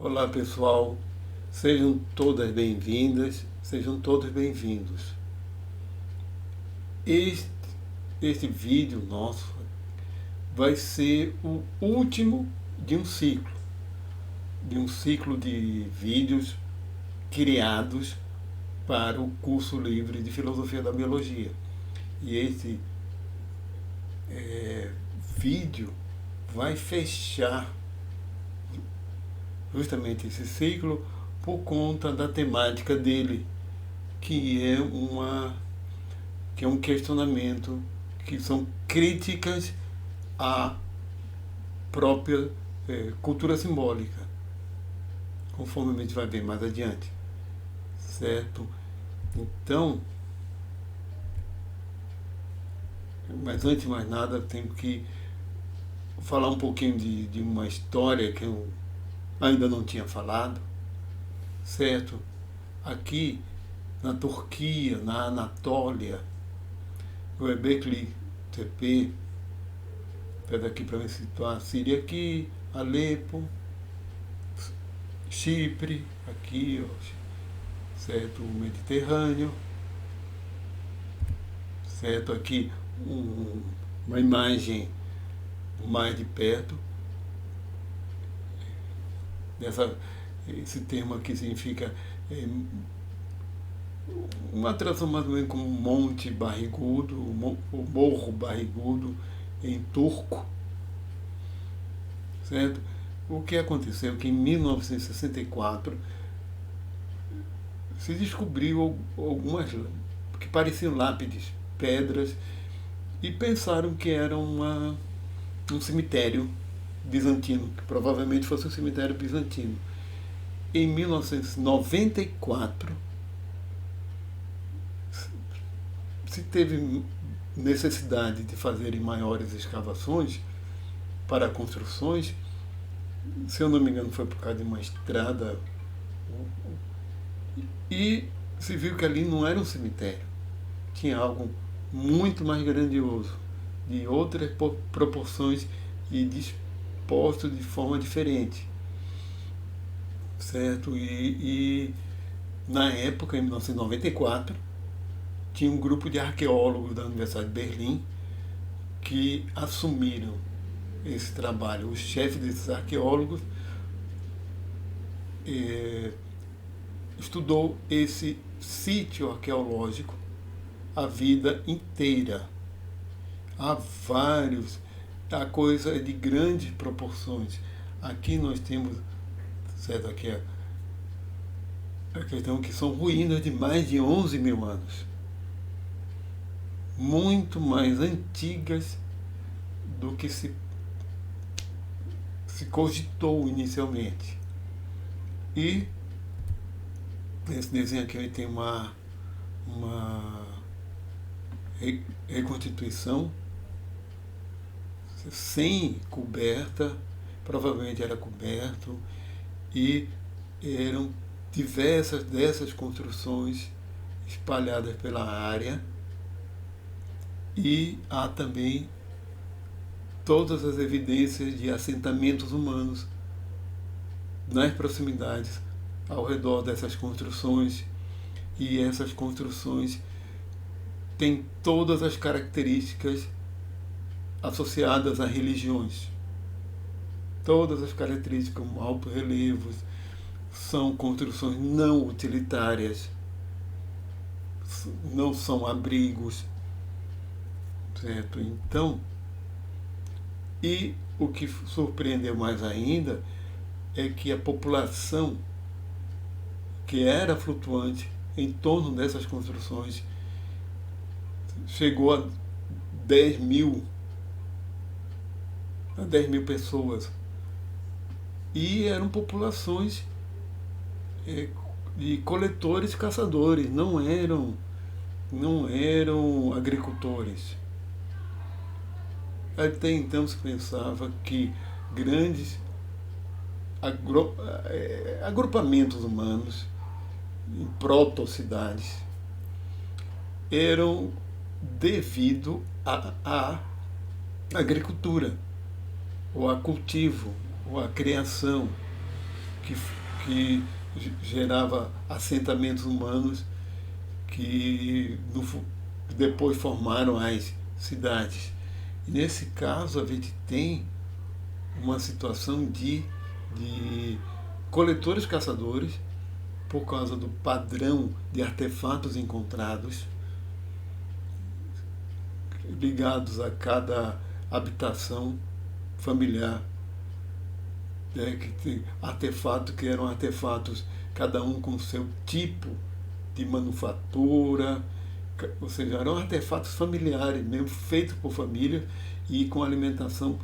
Olá pessoal, sejam todas bem-vindas, sejam todos bem-vindos. Este, este vídeo nosso vai ser o último de um ciclo de vídeos criados para o curso livre de Filosofia da Biologia. E esse vídeo vai fechar justamente esse ciclo por conta da temática dele, que é um questionamento, que são críticas à própria cultura simbólica, conforme a gente vai ver mais adiante, certo? Então, mas antes de mais nada, tenho que falar um pouquinho de uma história que eu ainda não tinha falado, certo? Aqui na Turquia, na Anatólia, Göbekli Tepe, pega aqui para me situar, Síria aqui, Alepo, Chipre, aqui, ó, certo? O Mediterrâneo, certo? Aqui uma imagem mais de perto, esse termo aqui significa uma tradução mais ou menos como Monte Barrigudo, o Morro Barrigudo em turco, certo? O que aconteceu é que em 1964 se descobriu algumas que pareciam lápides, pedras, e pensaram que era um cemitério bizantino, que provavelmente fosse um cemitério bizantino. Em 1994 se teve necessidade de fazerem maiores escavações para construções. Se eu não me engano, foi por causa de uma estrada, e se viu que ali não era um cemitério, tinha algo muito mais grandioso, de outras proporções e disposto de forma diferente, certo? E na época, em 1994, tinha um grupo de arqueólogos da Universidade de Berlim que assumiram esse trabalho. O chefe desses arqueólogos estudou esse sítio arqueológico a vida inteira. Há vários, a coisa é de grandes proporções. Aqui nós temos, certo, aqui é a questão que são ruínas de mais de 11 mil anos. Muito mais antigas do que se cogitou inicialmente. E nesse desenho aqui tem uma reconstituição sem coberta, provavelmente era coberto, e eram diversas dessas construções espalhadas pela área, e há também todas as evidências de assentamentos humanos nas proximidades, ao redor dessas construções, e essas construções têm todas as características associadas a religiões. Todas as características, como altos relevos, são construções não utilitárias, não são abrigos, certo? Então, e o que surpreendeu mais ainda é que a população que era flutuante em torno dessas construções chegou a 10 mil pessoas. E eram populações de coletores e caçadores, não eram agricultores. Até então se pensava que grandes agrupamentos humanos em proto-cidades eram devido à agricultura, ou a cultivo, ou a criação, que, que gerava assentamentos humanos que depois formaram as cidades. E nesse caso a gente tem uma situação de coletores caçadores, por causa do padrão de artefatos encontrados, ligados a cada habitação familiar, né, que tem artefatos que eram artefatos, cada um com seu tipo de manufatura, ou seja, eram artefatos familiares, mesmo feitos por família e com alimentação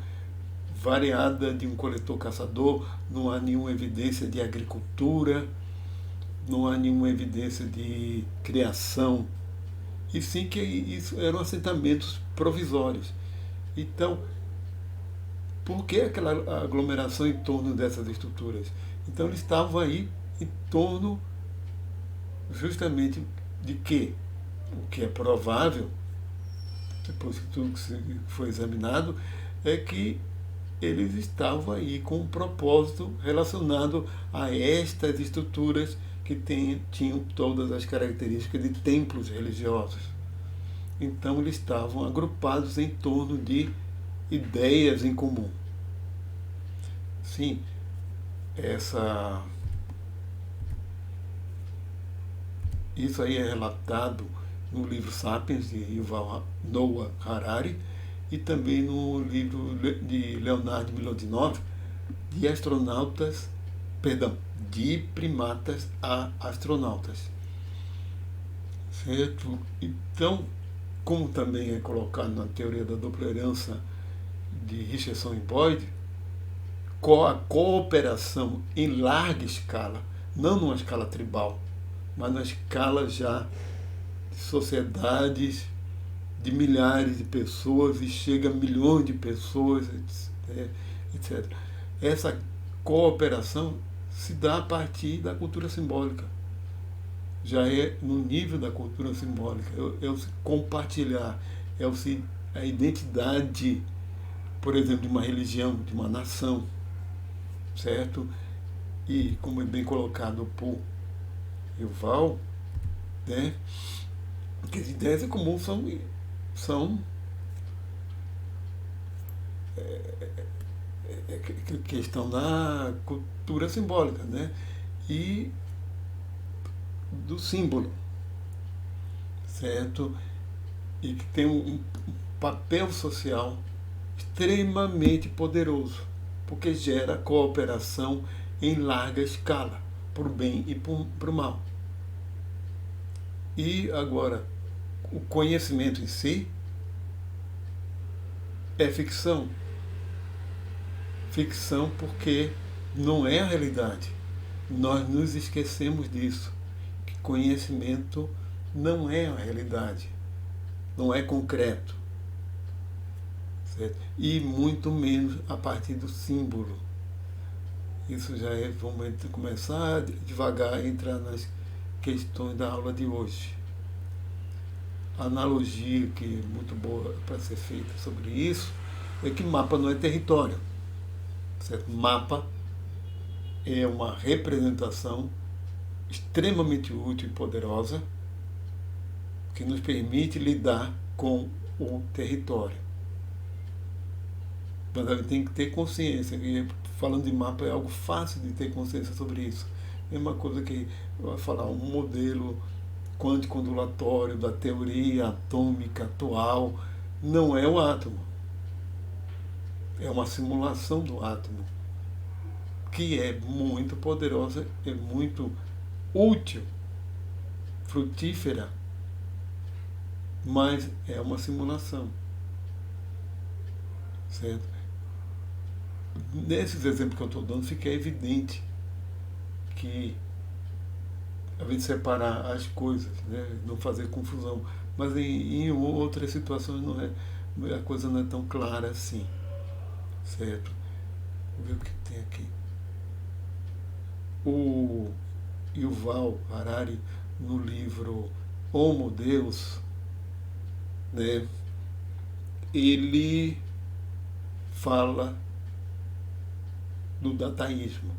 variada de um coletor-caçador. Não há nenhuma evidência de agricultura, não há nenhuma evidência de criação, e sim que isso eram assentamentos provisórios. Então, por que aquela aglomeração em torno dessas estruturas? Então, eles estavam aí em torno justamente de quê? O que é provável, depois que tudo foi examinado, é que eles estavam aí com um propósito relacionado a estas estruturas que tinham todas as características de templos religiosos. Então eles estavam agrupados em torno de ideias em comum. Sim, isso aí é relatado no livro Sapiens, de Yuval Noah Harari, e também no livro de Leonard Milodinov, de astronautas, perdão, de primatas a astronautas. Certo? Então, como também é colocado na teoria da dupla herança de Richardson e Boyd, a cooperação em larga escala, não numa escala tribal, mas na escala já de sociedades de milhares de pessoas e chega a milhões de pessoas, etc. Essa cooperação se dá a partir da cultura simbólica. Já é no nível da cultura simbólica, é o se compartilhar, a identidade, por exemplo, de uma religião, de uma nação, certo? E, como é bem colocado por Yuval, né, que as ideias em comum são questão da cultura simbólica, né? E do símbolo, certo? E que tem um papel social extremamente poderoso, porque gera cooperação em larga escala, por bem e por mal. E agora, o conhecimento em si é ficção. Ficção porque não é a realidade. Nós nos esquecemos disso. Que conhecimento não é a realidade. Não é concreto. Certo? E muito menos a partir do símbolo. Isso já é, vamos começar devagar a entrar nas questões da aula de hoje. A analogia que é muito boa para ser feita sobre isso é que mapa não é território. Certo? Mapa é uma representação extremamente útil e poderosa que nos permite lidar com o território. Mas a gente tem que ter consciência, e falando de mapa é algo fácil de ter consciência sobre isso. Mesma coisa que vai falar um modelo quântico ondulatório da teoria atômica atual, não é o átomo. É uma simulação do átomo, que é muito poderosa, é muito útil, frutífera, mas é uma simulação. Certo? Nesses exemplos que eu estou dando, fica evidente que a gente separar as coisas, né? Não fazer confusão. Mas em outras situações a coisa não é tão clara assim. Certo? Vamos ver o que tem aqui. O Yuval Harari, no livro Homo Deus, né, ele fala do dataísmo,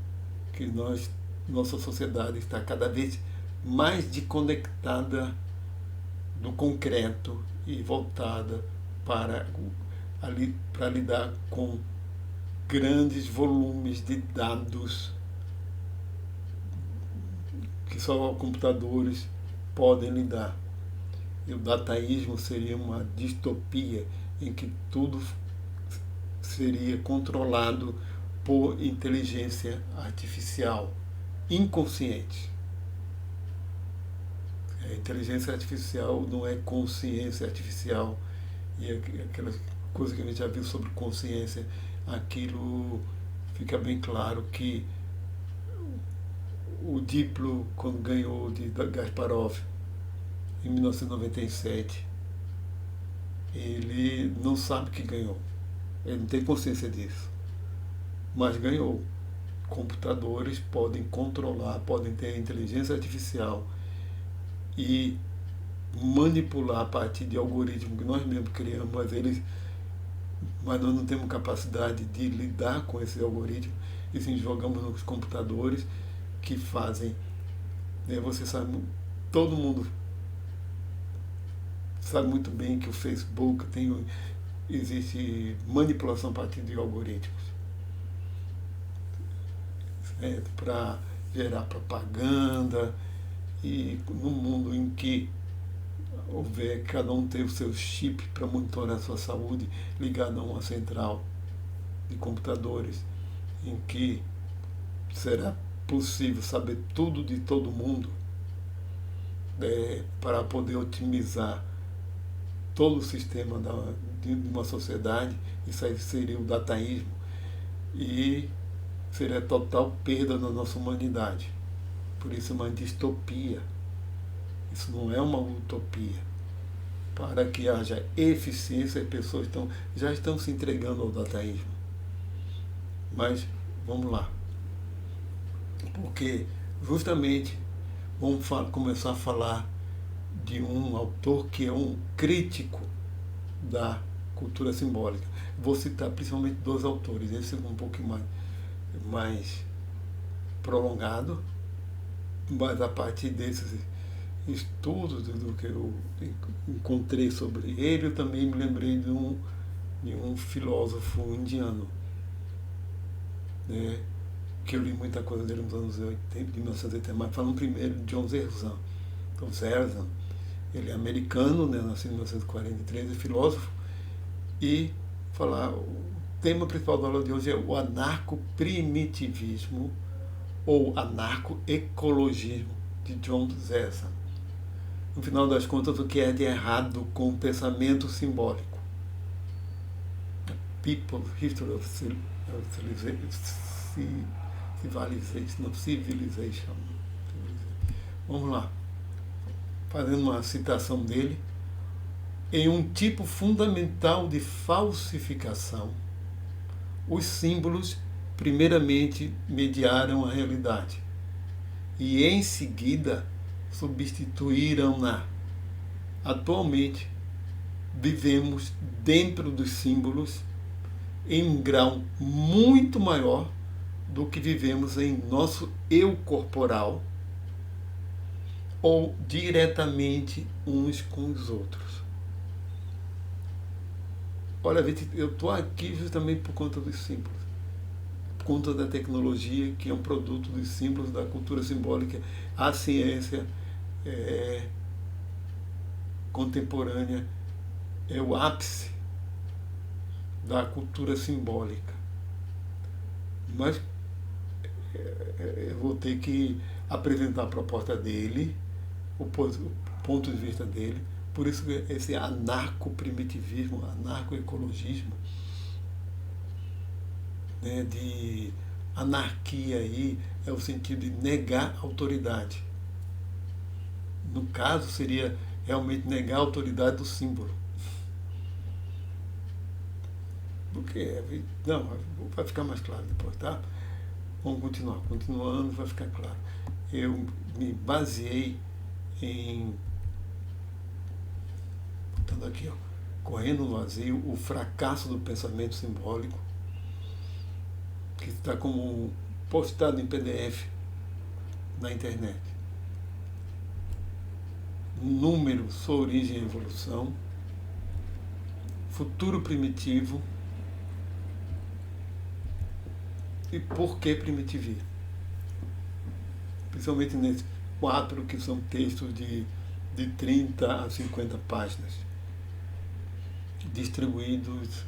que nossa sociedade está cada vez mais desconectada do concreto e voltada para, para lidar com grandes volumes de dados que só computadores podem lidar. E o dataísmo seria uma distopia em que tudo seria controlado por inteligência artificial inconsciente. A inteligência artificial não é consciência artificial, e aquela coisa que a gente já viu sobre consciência, aquilo fica bem claro que o Diplo, quando ganhou de Kasparov em 1997, ele não sabe que ganhou, ele não tem consciência disso, mas ganhou. Computadores podem controlar, podem ter inteligência artificial e manipular a partir de algoritmos que nós mesmos criamos, mas nós não temos capacidade de lidar com esse algoritmo, e sim jogamos nos computadores que fazem, né, você sabe, todo mundo sabe muito bem que o Facebook existe manipulação a partir de algoritmos, para gerar propaganda, e no mundo em que houver cada um ter o seu chip para monitorar a sua saúde ligado a uma central de computadores, em que será possível saber tudo de todo mundo, para poder otimizar todo o sistema de uma sociedade. Isso aí seria o dataísmo, e seria total perda da nossa humanidade. Por isso é uma distopia. Isso não é uma utopia. Para que haja eficiência, as pessoas já estão se entregando ao dataísmo. Mas vamos lá. Porque justamente vamos começar a falar de um autor que é um crítico da cultura simbólica. Vou citar principalmente dois autores, esse é um pouquinho mais prolongado, mas a partir desses estudos do que eu encontrei sobre ele, eu também me lembrei de um filósofo indiano, né, que eu li muita coisa dele nos anos 80, de 1980, mas falando primeiro de John Zerzan. Então, Zerzan, ele é americano, né, nasceu em 1943, é filósofo, e o tema principal da aula de hoje é o anarco-primitivismo ou anarco-ecologismo de John Zerzan. No final das contas, o que é de errado com o pensamento simbólico? People's History of Civilization. Vamos lá. Fazendo uma citação dele. Em um tipo fundamental de falsificação, os símbolos primeiramente mediaram a realidade e em seguida substituíram-na. Atualmente, vivemos dentro dos símbolos em um grau muito maior do que vivemos em nosso eu corporal ou diretamente uns com os outros. Olha, eu estou aqui justamente por conta dos símbolos, por conta da tecnologia, que é um produto dos símbolos, da cultura simbólica. A ciência contemporânea é o ápice da cultura simbólica. Mas eu vou ter que apresentar a proposta dele, o ponto de vista dele. Por isso esse anarco-primitivismo, anarco-ecologismo, né, de anarquia aí, é o sentido de negar a autoridade. No caso, seria realmente negar a autoridade do símbolo. Porque, não, vai ficar mais claro depois, tá? Vamos continuar. Continuando, vai ficar claro. Eu me baseei em, botando aqui, Correndo no Vazio, o fracasso do pensamento simbólico, que está como postado em PDF na internet. Número, sua origem e evolução, futuro primitivo e por que primitivismo. Principalmente nesses 4 que são textos de 30 a 50 páginas, distribuídos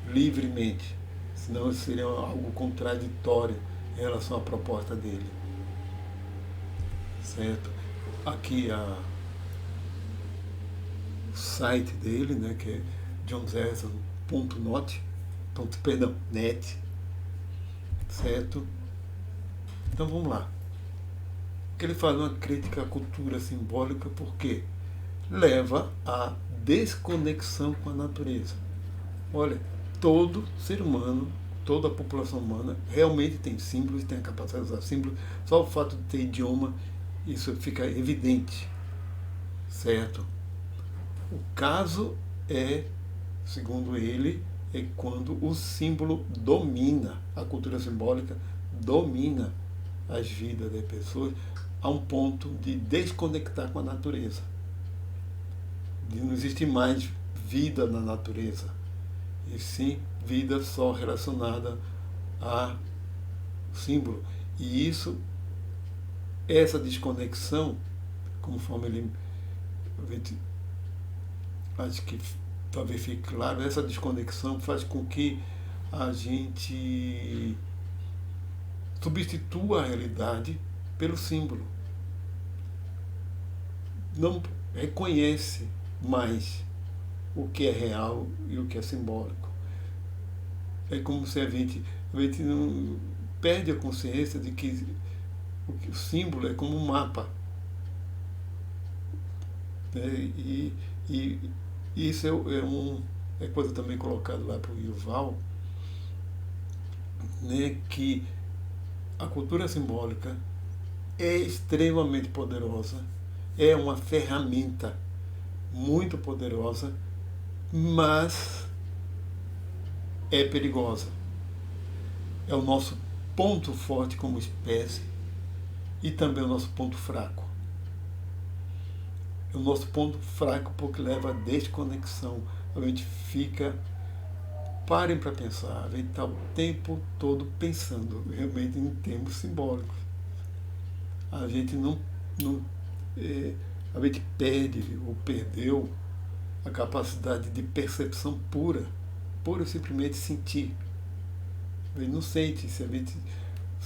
livremente, senão seria algo contraditório em relação à proposta dele. Certo? Aqui o site dele, né, que é johnzesson.net, certo? Então vamos lá. Que ele faz uma crítica à cultura simbólica porque leva à desconexão com a natureza. Olha, todo ser humano, toda a população humana realmente tem símbolos, tem a capacidade de usar símbolos. Só o fato de ter idioma, isso fica evidente, certo? O caso é, segundo ele, é quando o símbolo domina, a cultura simbólica domina as vidas das pessoas a um ponto de desconectar com a natureza, de não existir mais vida na natureza, e sim vida só relacionada a símbolo. E isso, essa desconexão, conforme ele, acho que talvez fique claro, essa desconexão faz com que a gente substitua a realidade pelo símbolo. Não reconhece mais o que é real e o que é simbólico. É como se a gente não perde a consciência de que o símbolo é como um mapa. E isso é coisa também colocada lá para o Yuval, né, que a cultura simbólica é extremamente poderosa, é uma ferramenta muito poderosa, mas é perigosa. É o nosso ponto forte como espécie e também o nosso ponto fraco. É o nosso ponto fraco porque leva à desconexão. A gente fica... Parem para pensar, a gente está o tempo todo pensando realmente em termos simbólicos. A gente a gente perde ou perdeu a capacidade de percepção pura e simplesmente sentir. A gente não sente, se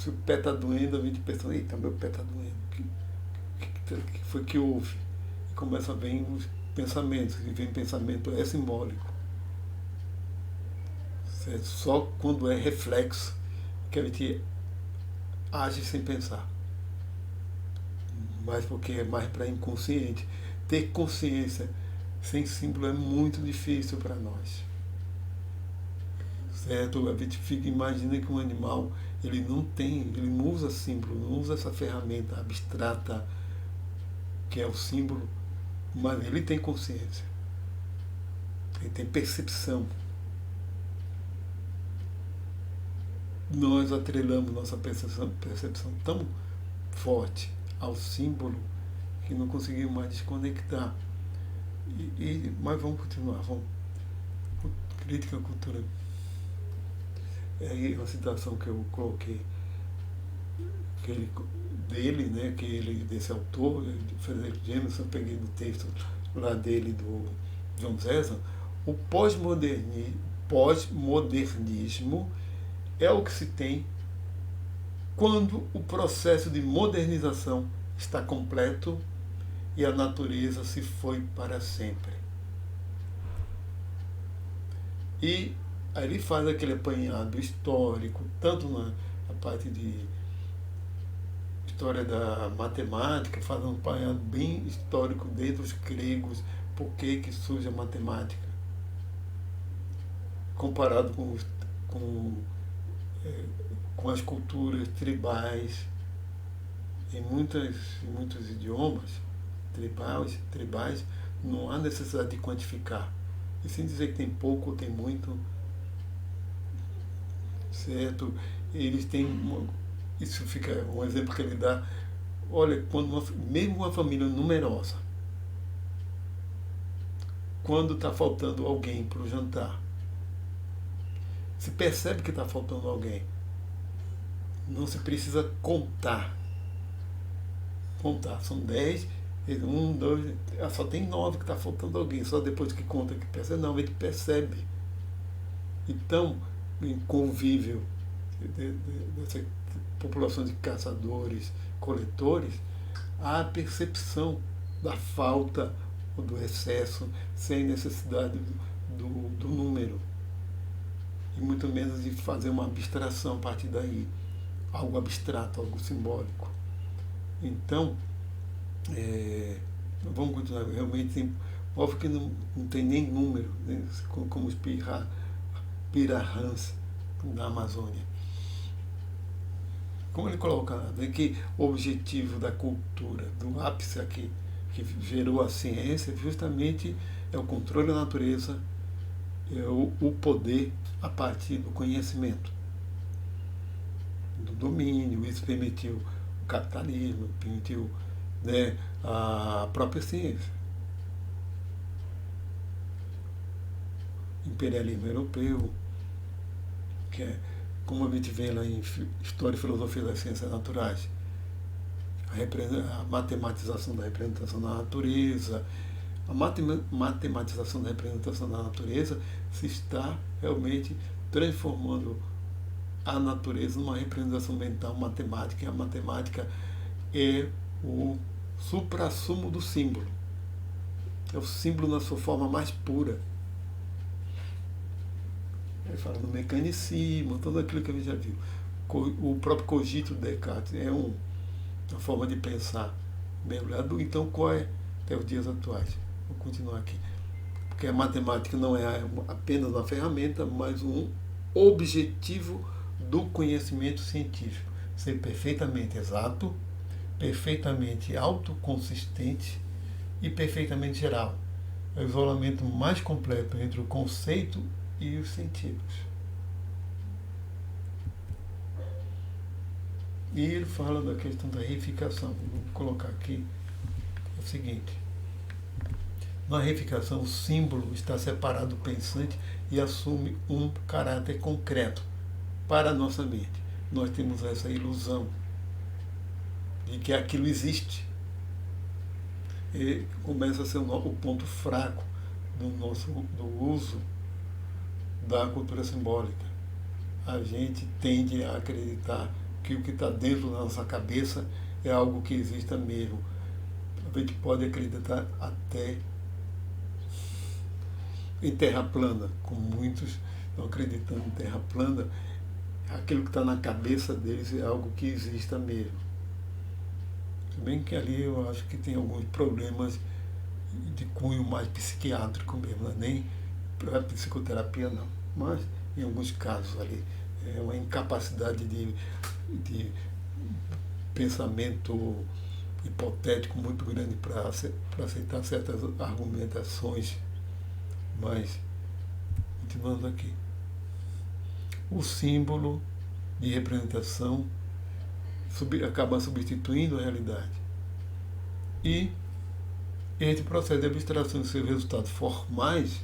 o pé está doendo, a gente pensa, eita, meu pé está doendo, o que foi que houve? E começa a vir os pensamentos, e vem pensamento é simbólico. Certo? Só quando é reflexo que a gente age sem pensar. Mas porque é mais para inconsciente. Ter consciência sem símbolo é muito difícil para nós. Certo? A gente imagina que um animal ele não usa símbolo, não usa essa ferramenta abstrata que é o símbolo, mas ele tem consciência. Ele tem percepção. Nós atrelamos nossa percepção tão forte ao símbolo que não conseguimos mais desconectar. Mas vamos continuar. Crítica à cultura. É aí uma citação que eu coloquei dele, né, desse autor, Frederick Jameson, eu peguei do texto lá dele, do John Zesson. O pós-modernismo é o que se tem quando o processo de modernização está completo e a natureza se foi para sempre. E aí ele faz aquele apanhado histórico, tanto na parte de história da matemática, faz um apanhado bem histórico desde os gregos, por que surge a matemática, comparado com as culturas tribais. Em muitos idiomas tribais não há necessidade de quantificar. E sem dizer que tem pouco ou tem muito, certo? Eles têm Isso fica um exemplo que ele dá. Olha, quando mesmo uma família numerosa, quando está faltando alguém para o jantar, se percebe que está faltando alguém, não se precisa contar. Contar, são 10, um, dois, só tem 9 que está faltando alguém, só depois que conta que percebe, não, ele percebe. Então, em convívio dessa população de caçadores, coletores, há a percepção da falta ou do excesso, sem necessidade do número. E muito menos de fazer uma abstração a partir daí. Algo abstrato, algo simbólico. Então, vamos continuar. Realmente, óbvio que não tem nem número, né? Como os pirahãs da Amazônia. Como ele coloca, né, que o objetivo da cultura, do ápice aqui, que gerou a ciência, justamente é o controle da natureza, é o poder a partir do conhecimento, do domínio. Isso permitiu o capitalismo, permitiu, né, a própria ciência. Imperialismo europeu, que é como a gente vê lá em História e Filosofia das Ciências Naturais, a matematização da representação da natureza. A matematização da representação da natureza se está realmente transformando a natureza numa representação mental matemática, e a matemática é o suprassumo do símbolo. É o símbolo na sua forma mais pura. Ele fala no mecanicismo, tudo aquilo que a gente já viu. O próprio cogito de Descartes é uma forma de pensar mergulhado. Então, qual é até os dias atuais? Vou continuar aqui. Porque a matemática não é apenas uma ferramenta, mas um objetivo do conhecimento científico. Ser perfeitamente exato, perfeitamente autoconsistente e perfeitamente geral. É o isolamento mais completo entre o conceito e os sentidos. E ele fala da questão da reificação. Vou colocar aqui o seguinte. Na reificação, o símbolo está separado do pensante e assume um caráter concreto para a nossa mente. Nós temos essa ilusão de que aquilo existe. E começa a ser o ponto fraco do uso da cultura simbólica. A gente tende a acreditar que o que está dentro da nossa cabeça é algo que exista mesmo. A gente pode acreditar até em terra plana, como muitos estão acreditando em terra plana. Aquilo que está na cabeça deles é algo que exista mesmo. Se bem que ali eu acho que tem alguns problemas de cunho mais psiquiátrico mesmo, não é nem para psicoterapia não, mas em alguns casos ali é uma incapacidade de pensamento hipotético muito grande para aceitar certas argumentações. Mas, continuando aqui, o símbolo de representação acaba substituindo a realidade. E este processo de abstração de seus resultados formais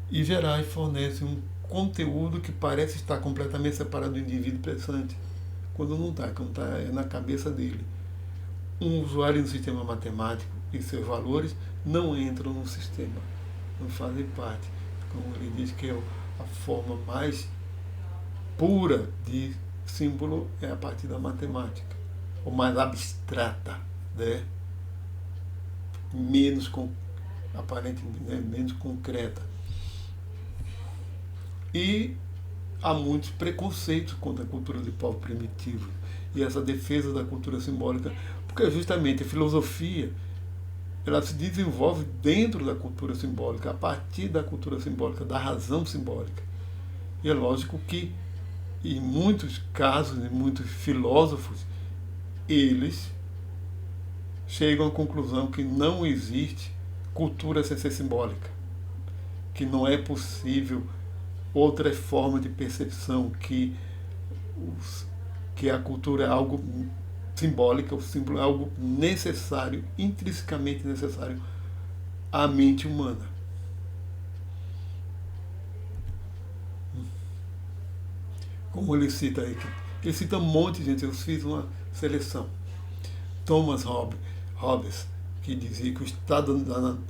e gerais fornece um conteúdo que parece estar completamente separado do indivíduo pensante, quando não está, é na cabeça dele. Um usuário do sistema matemático e seus valores não entram no sistema, não fazem parte. Como ele diz que a forma mais pura de símbolo é a partir da matemática, ou mais abstrata, né? Menos aparentemente, né? Menos concreta. E há muitos preconceitos contra a cultura de povo primitivo e essa defesa da cultura simbólica, porque justamente a filosofia ela se desenvolve dentro da cultura simbólica, a partir da cultura simbólica, da razão simbólica. E é lógico que, em muitos casos, em muitos filósofos, eles chegam à conclusão que não existe cultura sem ser simbólica, que não é possível outra forma de percepção, que que a cultura é algo simbólico, o símbolo é algo necessário, intrinsecamente necessário à mente humana. Como ele cita aí, ele cita um monte de gente, eu fiz uma seleção. Thomas Hobbes, que dizia que o estado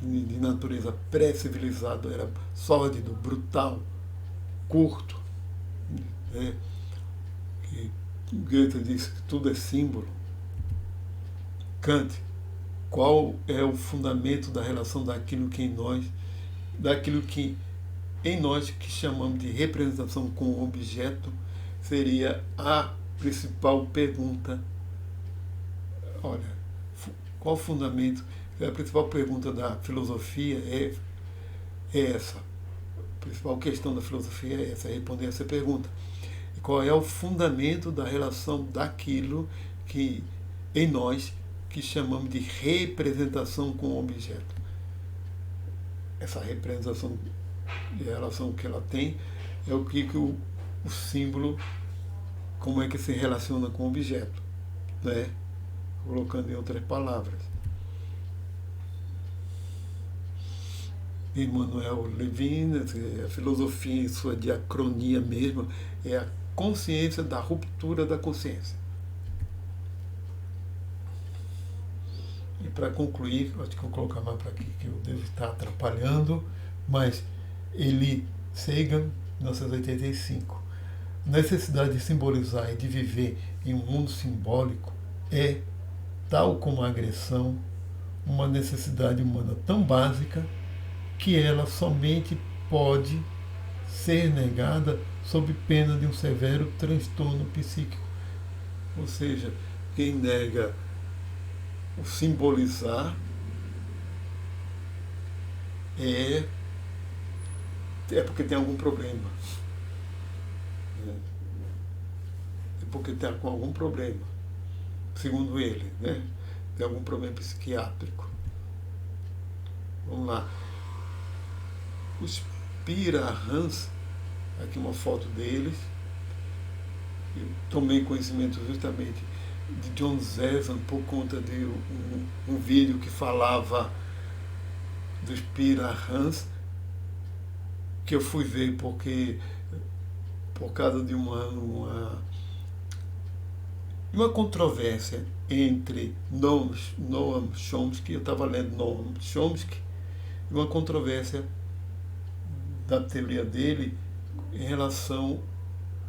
de natureza pré-civilizado era sórdido, brutal, curto. Né? Que Goethe disse que tudo é símbolo. Kant, qual é o fundamento da relação daquilo que em nós que chamamos de representação com o objeto, seria a principal pergunta. Olha, qual o fundamento? A principal pergunta da filosofia é essa. A principal questão da filosofia é essa, é responder essa pergunta. E qual é o fundamento da relação daquilo que em nós que chamamos de representação com o objeto? Essa representação de relação que ela tem é o que o símbolo, como é que se relaciona com o objeto, né? Colocando em outras palavras. Emmanuel Levin, a filosofia em sua diacronia mesma, é a consciência da ruptura da consciência. E para concluir, acho que eu vou colocar mais para aqui, que eu devo estar atrapalhando, mas Sagan, 1985, necessidade de simbolizar e de viver em um mundo simbólico é, tal como a agressão, uma necessidade humana tão básica que ela somente pode ser negada sob pena de um severo transtorno psíquico. Ou seja, quem nega o simbolizar é porque tem algum problema. É porque está com algum problema, segundo ele, né? Tem algum problema psiquiátrico. Vamos lá. O Spira Hans, aqui uma foto deles. Eu tomei conhecimento justamente de John Zesan por conta de um vídeo que falava do Spira Hans, que eu fui ver porque por causa de uma controvérsia entre Noam Chomsky, eu estava lendo Noam Chomsky, e uma controvérsia da teoria dele em relação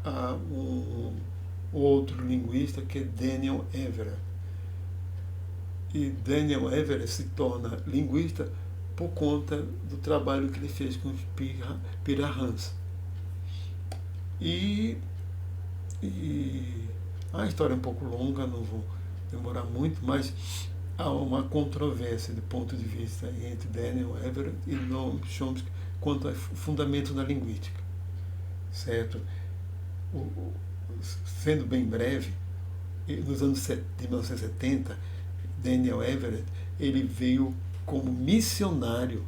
a um outro linguista que é Daniel Everett. E Daniel Everett se torna linguista por conta do trabalho que ele fez com Spira Hans. E a história é um pouco longa, não vou demorar muito, mas há uma controvérsia do ponto de vista entre Daniel Everett e Noam Chomsky quanto ao fundamento da linguística, certo? Sendo bem breve, nos anos de 1970, Daniel Everett ele veio como missionário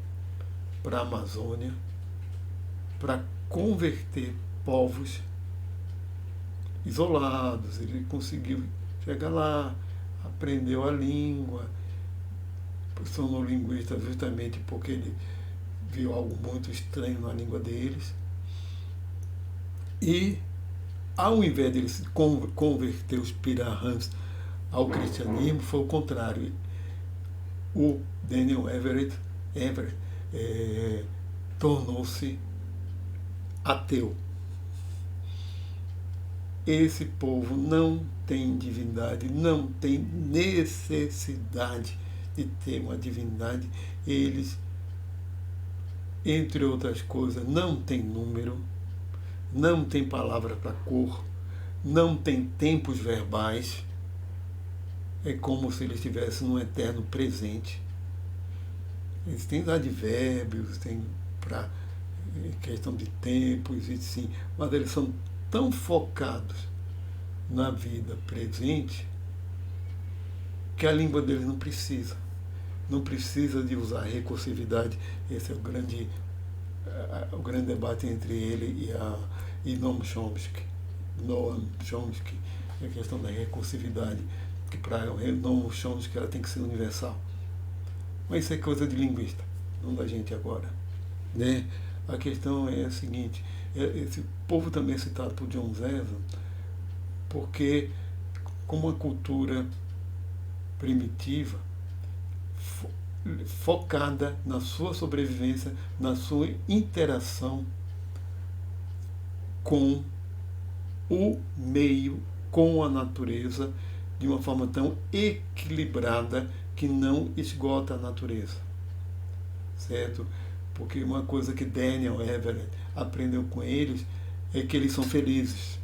para a Amazônia para converter povos isolados. Ele conseguiu chegar lá, aprendeu a língua, se tornou linguista justamente porque ele viu algo muito estranho na língua deles. E, ao invés de ele se converter os Spira Hans ao cristianismo, foi o contrário. O Daniel Everett tornou-se ateu. Esse povo não tem divindade, não tem necessidade de ter uma divindade. Eles, entre outras coisas, não tem número, não tem palavra para cor, não tem tempos verbais. É como se eles estivessem num eterno presente. Eles têm advérbios, tem para questão de tempos, e sim, mas eles são tão focados na vida presente que a língua deles não precisa de usar recursividade. Esse é o grande debate entre ele e Noam Chomsky, a questão da recursividade, que para Noam Chomsky que ela tem que ser universal. Mas isso é coisa de linguista, não da gente agora. Né? A questão é a seguinte, esse povo também é citado por John Zezan, porque como uma cultura primitiva, focada na sua sobrevivência, na sua interação com o meio, com a natureza, de uma forma tão equilibrada que não esgota a natureza. Certo? Porque uma coisa que Daniel Everett aprendeu com eles é que eles são felizes.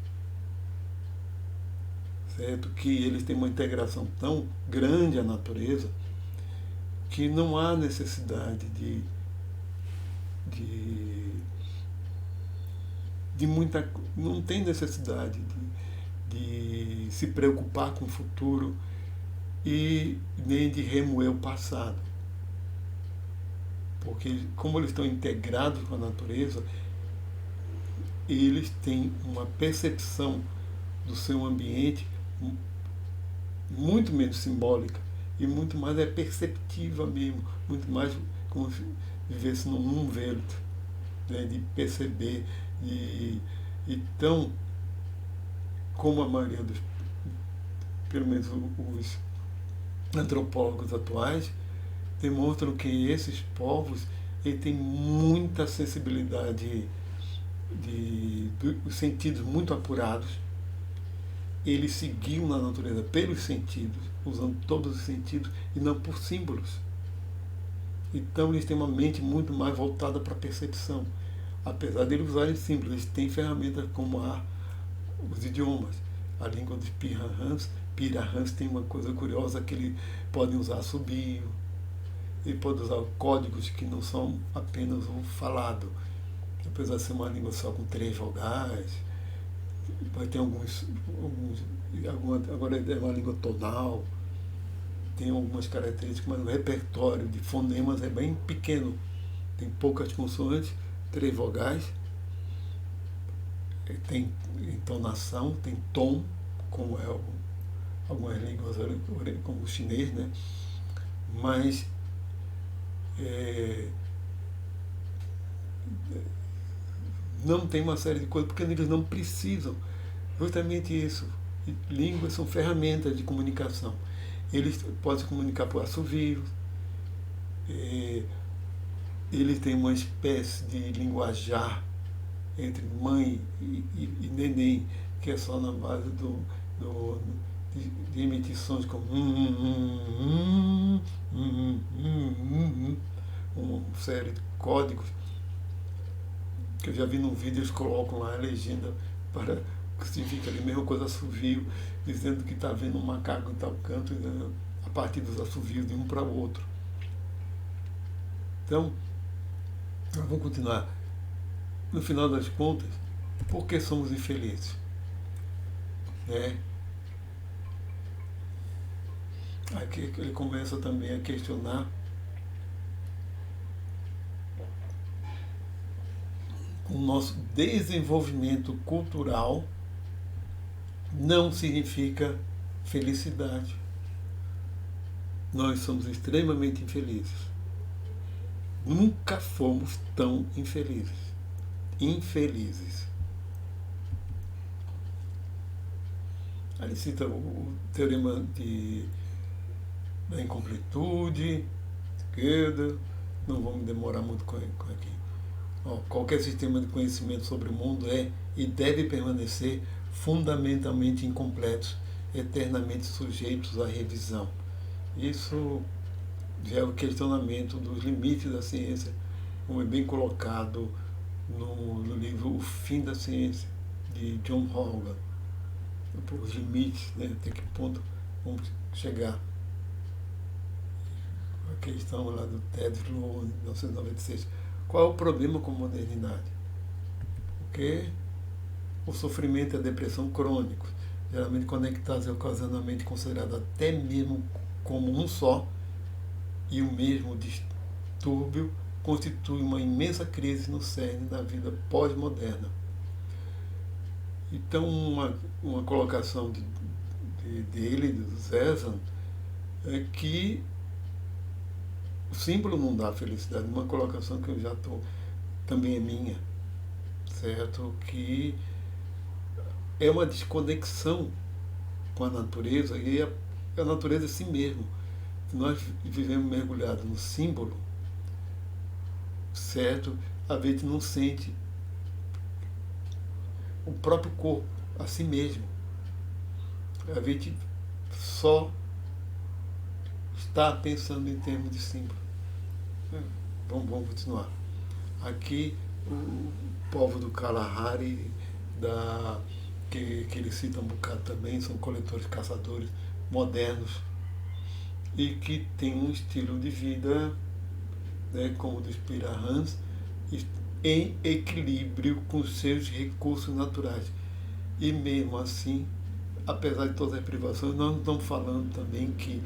Certo? Que eles têm uma integração tão grande à natureza que não há necessidade de muita. Não tem necessidade de se preocupar com o futuro e nem de remoer o passado. Porque como eles estão integrados com a natureza, eles têm uma percepção do seu ambiente muito menos simbólica e muito mais perceptiva mesmo, muito mais como se vivesse num umvento, né, de perceber. Então, como a maioria dos, pelo menos os antropólogos atuais, demonstram que esses povos têm muita sensibilidade, os sentidos muito apurados. Eles seguiam na natureza pelos sentidos, usando todos os sentidos e não por símbolos. Então eles têm uma mente muito mais voltada para a percepção. Apesar de eles usarem símbolos, eles têm ferramentas como os idiomas. A língua dos Pirahãs tem uma coisa curiosa que eles podem usar assobio, ele pode usar códigos que não são apenas o falado. Apesar de ser uma língua só com 3 vogais, vai ter agora é uma língua tonal, tem algumas características, mas o repertório de fonemas é bem pequeno. Tem poucas consoantes, 3 vogais, tem entonação, tem tom, como é algumas línguas, como o chinês, né? Mas não tem uma série de coisas, porque eles não precisam. Justamente isso. Línguas são ferramentas de comunicação. Eles podem se comunicar por assovio, eles têm uma espécie de linguajar entre mãe e neném, que é só na base de emitições como uma série de códigos que eu já vi num vídeo, eles colocam lá a legenda para que significa ali a mesma coisa, assovio, dizendo que está vendo um macaco em tal canto, a partir dos assovios de um para o outro. Então, nós vamos continuar. No final das contas, por que somos infelizes? Né? Aqui ele começa também a questionar o nosso desenvolvimento cultural não significa felicidade. Nós somos extremamente infelizes. Nunca fomos tão infelizes. Infelizes. Aí cita o teorema da incompletude, esquerda, não vamos demorar muito com aqui. Qualquer sistema de conhecimento sobre o mundo é e deve permanecer fundamentalmente incompletos, eternamente sujeitos à revisão. Isso já é o questionamento dos limites da ciência, como é bem colocado no livro O Fim da Ciência, de John Hogan. Os limites, né? Até que ponto vamos chegar. A questão lá do Ted Sloan, 1996. Qual é o problema com a modernidade? Porque o sofrimento e a depressão crônicos, geralmente conectados e ocasionalmente considerados até mesmo como um só, e o mesmo distúrbio, constitui uma imensa crise no cerne da vida pós-moderna. Então, uma colocação dele, do César, é que o símbolo não dá felicidade. Uma colocação que eu já estou, também é minha, certo? Que é uma desconexão com a natureza e a natureza é si mesmo. Se nós vivemos mergulhados no símbolo, certo? A gente não sente o próprio corpo, a si mesmo. A gente só está pensando em termos de símbolo. Vamos continuar. Aqui, o povo do Kalahari, que ele cita um bocado também, são coletores, caçadores modernos e que têm um estilo de vida, né, como o dos Pirahãs, em equilíbrio com seus recursos naturais. E mesmo assim, apesar de todas as privações, nós não estamos falando também que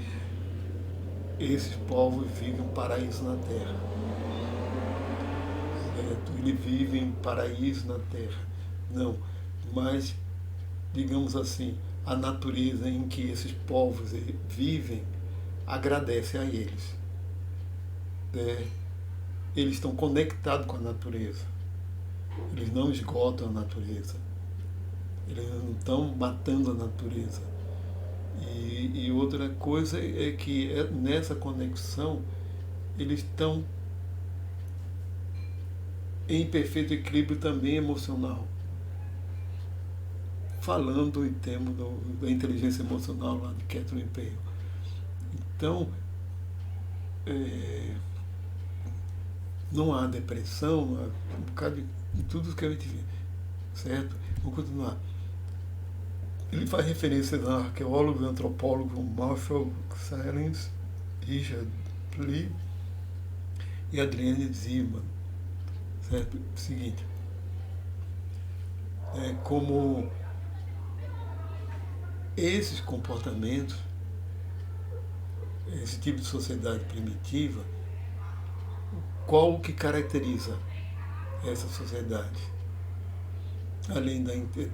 esses povos vivem um paraíso na Terra. Certo? Eles vivem um paraíso na Terra. Não. Mas, digamos assim, a natureza em que esses povos vivem agradece a eles. Eles estão conectados com a natureza. Eles não esgotam a natureza. Eles não estão matando a natureza. E outra coisa é que nessa conexão eles estão em perfeito equilíbrio também emocional. Falando em termos da inteligência emocional lá de Catherine Pale. Então, não há depressão, não há um bocado de tudo que a gente vê. Certo? Vamos continuar. Ele faz referências a arqueólogo e antropólogo Marshall Sahlins, Richard Lee e Adrienne Zimmermann. Certo? Seguinte. Como esses comportamentos, esse tipo de sociedade primitiva, qual o que caracteriza essa sociedade? Além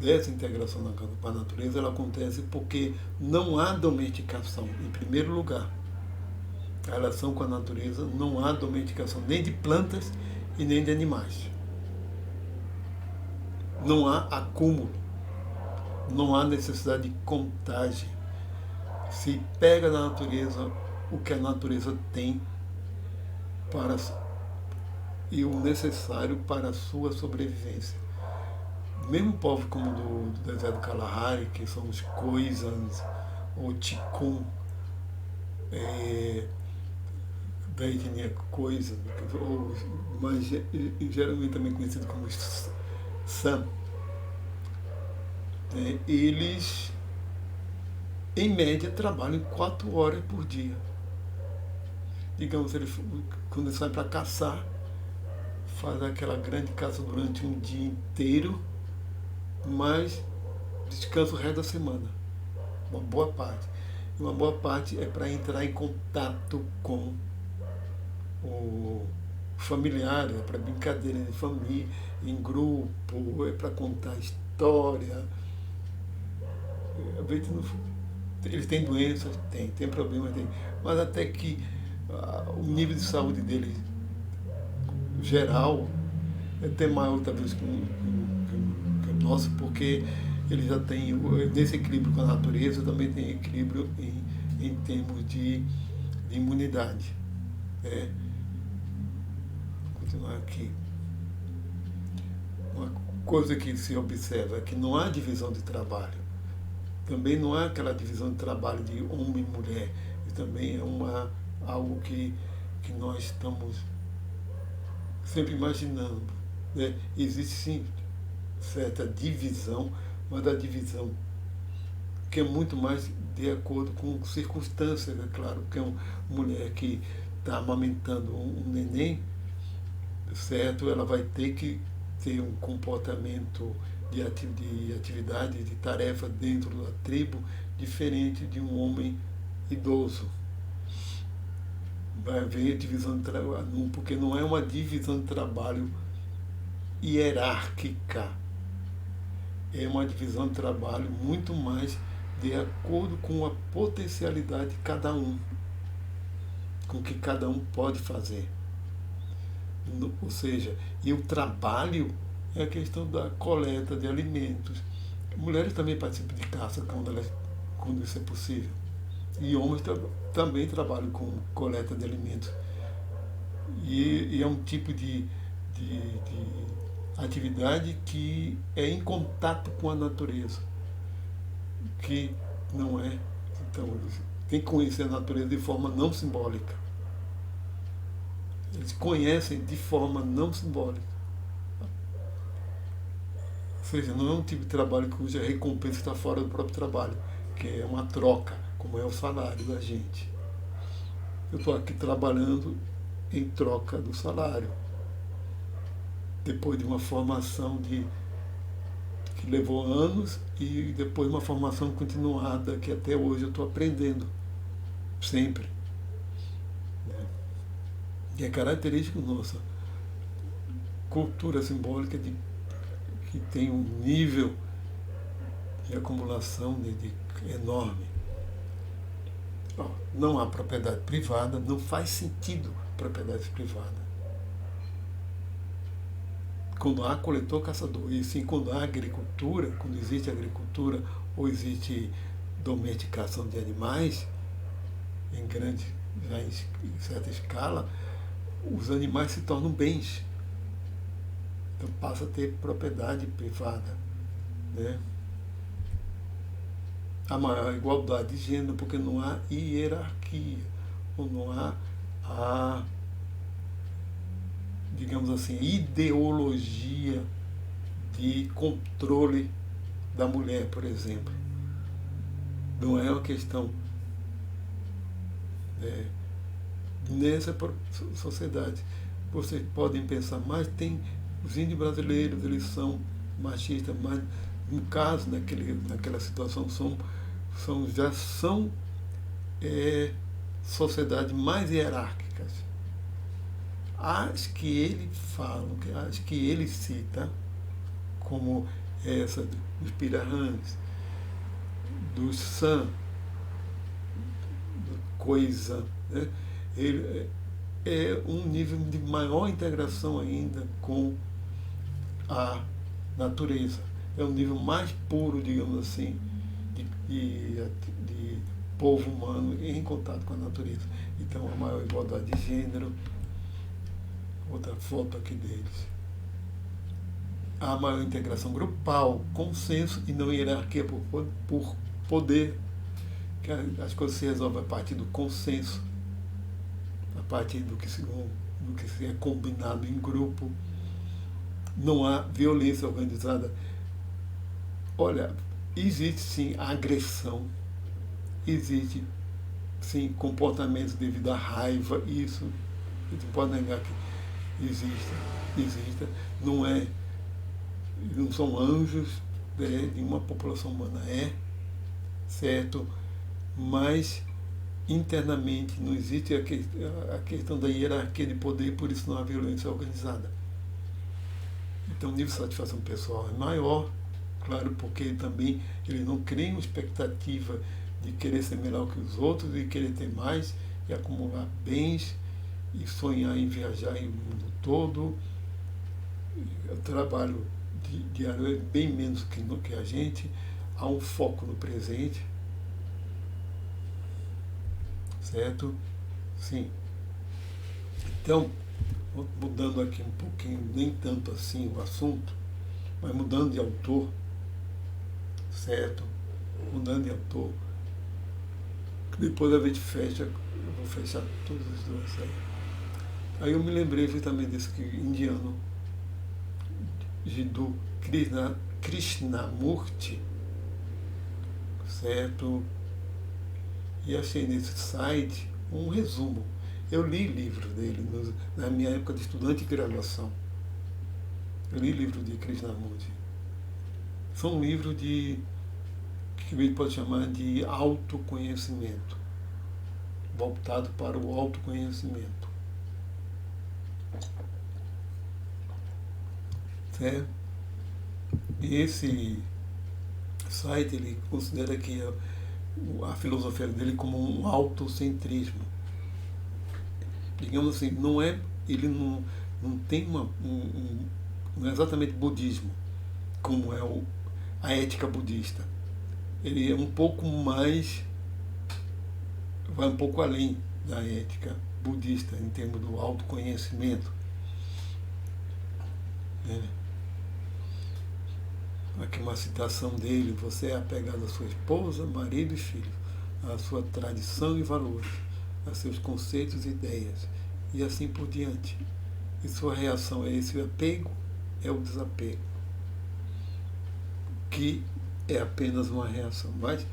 dessa integração com a natureza, ela acontece porque não há domesticação, em primeiro lugar. A relação com a natureza, não há domesticação nem de plantas e nem de animais. Não há acúmulo, não há necessidade de contagem. Se pega na natureza o que a natureza tem e o necessário para a sua sobrevivência. Mesmo povos como do deserto do Kalahari, que são os Khoisans ou Tikkun, da etnia Khoisan, mas geralmente também conhecido como Sam, eles, em média, trabalham 4 horas por dia. Digamos, quando eles saem para caçar, fazem aquela grande caça durante um dia inteiro, mas descansa o resto da semana. Uma boa parte. E uma boa parte é para entrar em contato com o familiar, é para brincadeira de família, em grupo, é para contar história. Eles têm doenças, tem problemas, mas até que o nível de saúde deles geral é até maior talvez que o nosso, porque ele já tem, nesse equilíbrio com a natureza, também tem equilíbrio em termos de imunidade. Vou continuar aqui. Uma coisa que se observa é que não há divisão de trabalho. Também não há aquela divisão de trabalho de homem e mulher. E também é algo que nós estamos sempre imaginando. Existe sim certa divisão, mas a divisão que é muito mais de acordo com circunstâncias, é claro, que é uma mulher que está amamentando um neném, certo? Ela vai ter que ter um comportamento de atividade, de tarefa dentro da tribo, diferente de um homem idoso. Vai haver divisão de trabalho, porque não é uma divisão de trabalho hierárquica. É uma divisão de trabalho muito mais de acordo com a potencialidade de cada um, com o que cada um pode fazer. Ou seja, e o trabalho é a questão da coleta de alimentos. Mulheres também participam de caça quando isso é possível. E homens também trabalham com coleta de alimentos. E é um tipo de atividade que é em contato com a natureza, que não é. Então, eles têm que conhecer a natureza de forma não simbólica. Eles conhecem de forma não simbólica. Ou seja, não é um tipo de trabalho cuja recompensa está fora do próprio trabalho, que é uma troca, como é o salário da gente. Eu estou aqui trabalhando em troca do salário, depois de uma formação que levou anos e depois uma formação continuada que até hoje eu estou aprendendo, sempre. Né? E é característico nossa cultura simbólica que tem um nível de acumulação enorme. Não há propriedade privada, não faz sentido propriedade privada. Quando há coletor-caçador, e sim quando há agricultura, quando existe agricultura ou existe domesticação de animais, em grande, já em certa escala, os animais se tornam bens. Então passa a ter propriedade privada. Né? A maior igualdade de gênero, porque não há hierarquia, ou não há digamos assim, ideologia de controle da mulher, por exemplo. Não é uma questão nessa sociedade. Vocês podem pensar, mas tem os índios brasileiros, eles são machistas, mas no caso, naquela situação, já são sociedades mais hierárquicas. As que ele fala, as que ele cita, como essa dos Pirahãs, dos San, do Coisa, né? Ele é um nível de maior integração ainda com a natureza. É um nível mais puro, digamos assim, de povo humano em contato com a natureza. Então, a maior igualdade de gênero. Outra foto aqui deles. A maior integração grupal, consenso e não hierarquia por poder. Que as coisas se resolvem a partir do consenso, a partir do que se é combinado em grupo. Não há violência organizada. Olha, existe sim agressão, existe sim comportamentos devido à raiva, isso a gente pode negar que exista, não são anjos, né, de uma população humana, certo? Mas internamente não existe a questão da hierarquia de poder, por isso não há violência organizada. Então o nível de satisfação pessoal é maior, claro, porque também eles não criam expectativa de querer ser melhor que os outros e querer ter mais e acumular bens e sonhar em viajar em mundo todo. O trabalho diário é bem menos que a gente, há um foco no presente, certo? Sim. Então, mudando aqui um pouquinho, nem tanto assim o assunto, mas mudando de autor, certo? Mudando de autor. Depois a gente fecha, eu vou fechar todas as duas aí. Aí eu me lembrei justamente desse indiano, do Krishnamurti, certo? E achei nesse site um resumo. Eu li livros dele na minha época de estudante de graduação. Eu li livros de Krishnamurti. São livros que a gente pode chamar de autoconhecimento, voltado para o autoconhecimento. Certo? E Sartre, ele considera que a filosofia dele como um autocentrismo. Digamos assim, ele não tem não é exatamente budismo, como é a ética budista. Ele é um pouco mais, vai um pouco além da ética budista em termos do autoconhecimento. Né? Aqui uma citação dele: você é apegado à sua esposa, marido e filhos, à sua tradição e valores, a seus conceitos e ideias, e assim por diante. E sua reação a esse apego é o desapego, que é apenas uma reação. Mas,